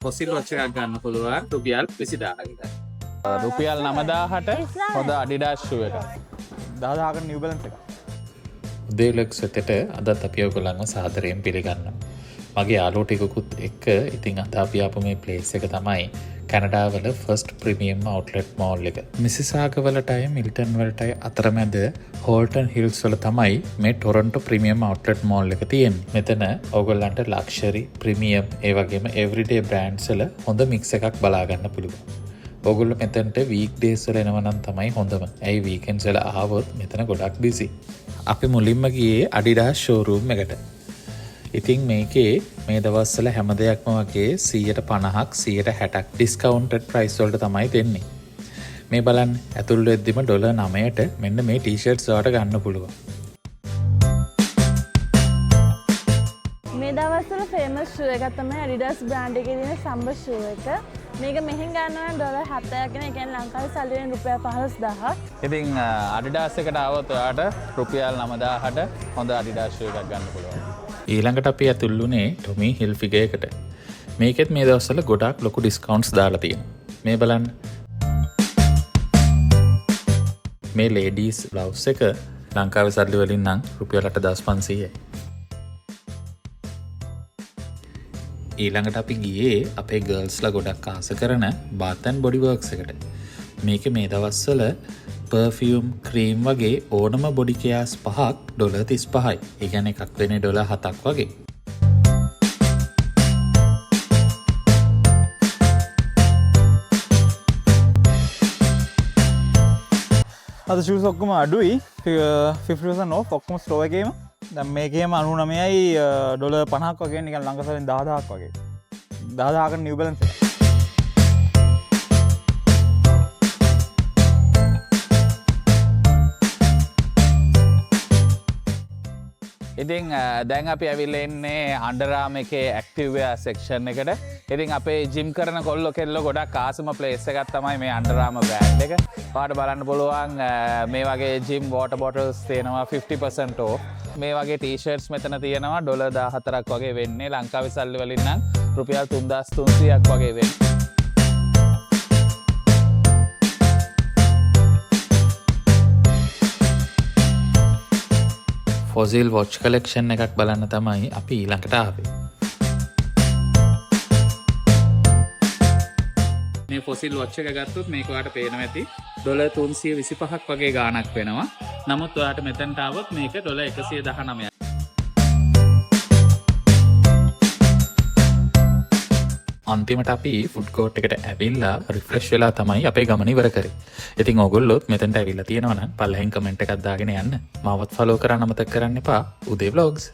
Fossil watch එකක් ගන්න පුළුවන් රුපියල් 20000 විතර. රුපියල් 9000ට හොඳ Adidas shoe එකක්. 10000කට New Balance එකක්. උදේලක් සෙතට අදත් අපි ඔයගොල්ලන්ව සාදරයෙන් පිළිගන්නවා. මගේ යාළුවෝ ටිකකුත් එක්ක ඉතින් අද අපි ආපු මේ ප්ලේස් එක තමයි කැනඩාවල ෆස්ට් ප්‍රීමියම් අවුට්ලට් මෝල් එක. මිසිසාග වලටයි මිල්ටන් වලටයි අතරමැද හෝල්ටන් හිල්ස් වල තමයි මේ ටොරන්ටෝ ප්‍රීමියම් අවුට්ලට් මෝල් එක තියෙන්නේ. මෙතන ඔයගොල්ලන්ට ලක්ෂරි, ප්‍රීමියම් ඒ වගේම එවරිඩේ බ්‍රෑන්ඩ්ස් වල හොඳ මික්ස් එකක් බලා ගන්න පුළුවන්. ඔයගොල්ලෝ මෙතනට වීක් ඩේස් වල එනවා නම් තමයි හොඳම. ඇයි වීකෙන්ඩ්ස් වල ආවොත් මෙතන ගොඩක් බිසි. අපි මුලින්ම ගියේ Adidas showroom එකට. ඉතින් මේකේ මේ දවස්වල හැම දෙයක්ම වගේ 150ක් 160ක් ඩිස්කවුන්ටඩ් ප්‍රයිස් වලට තමයි දෙන්නේ. මේ බලන්න ඇතුල් වෙද්දිම $9ට මෙන්න මේ ටී-ෂර්ට්ස් වලට ගන්න පුළුවන්. මේ දවස්වල ෆේමස් ෂූ එකක් තමයි Adidas brand එකේ තියෙන සම්බ ෂූ එක. මේක මෙහෙන් ගන්නවා නම් $7ක් ගෙන ඒ කියන්නේ ලංකාවේ සල්ලි වෙන රුපියල් 15000ක්. ඉතින් Adidas එකට ආවොත් ඔයාට රුපියල් 9000ට හොඳ Adidas shoe එකක් ගන්න පුළුවන්. ඊළඟට අපි ඇතුල් වුණේ ටොමි හිල්ෆිගර් එකට. මේකෙත් මේ දවස්වල ගොඩක් ලොකු ඩිස්කවුන්ට්ස් දාලා තියෙනවා. මේ බලන්න. මේ ලේඩීස් බ්ලවුස් එක ලංකාවේ සල්ලි වලින් නම් රුපියල් 8500යි. ඊළඟට අපි ගියේ අපේ ගර්ල්ස්ලා ගොඩක් ආස කරන Bath and Body Works එකට. මේක මේ දවස්වල පර්ෆියුම්, ක්‍රීම් වගේ ඕනම බොඩි කෙයාස් 5ක් $35යි. ඒ කියන්නේ එකක් වෙන්නේ $7ක් වගේ. අද shoes ඔක්කොම අඩුයි 50% off ඔක්කොම ස්ටෝර් එකේම. දැන් මේකේම 99යි $50ක් වගේ නිකන් ලංකාවෙන් 10000ක් වගේ. 10000කට New Balance එකක්. ඉතින් දැන් අපි ඇවිල්ලා ඉන්නේ Under Armour එකේ active wear section එකට. ඉතින් අපේ ජිම් කරන කොල්ලෝ කෙල්ලෝ ගොඩක් ආසම place එකක් තමයි මේ Under Armour brand එක. ඔයාලට බලන්න පුළුවන් මේ වගේ gym water bottles තියෙනවා 50% off. මේ වගේ t-shirts මෙතන තියෙනවා $14ක් වගේ වෙන්නේ. ලංකාවේ සල්ලි වලින් නම් රුපියල් 3300ක් වගේ වෙන්නේ. ෆොසිල් වොච් කලෙක්ෂන් එකක් බලන්න තමයි අපි ඊළඟට ආවේ. මේ ෆොසිල් වොච් එක ගත්තොත් මේක ඔයාලට පේනවා ඇති $325ක් වගේ ගාණක් වෙනවා. නමුත් ඔයාලට මෙතනට ආවොත් මේක $119යි. අන්තිමට අපි ෆුඩ් කෝට් එකට ඇවිල්ලා රිෆ්‍රෙෂ් වෙලා තමයි අපේ ගමන ඉවර කරේ. ඉතින් ඕගොල්ලොත් මෙතනට ඇවිල්ලා තියෙනවා නම් පල්ලෙහෙන් කමෙන්ට් එකක් දාගෙන යන්න. මාවත් ෆලෝ කරන්න අමතක කරන්න එපා. උදේ vlogs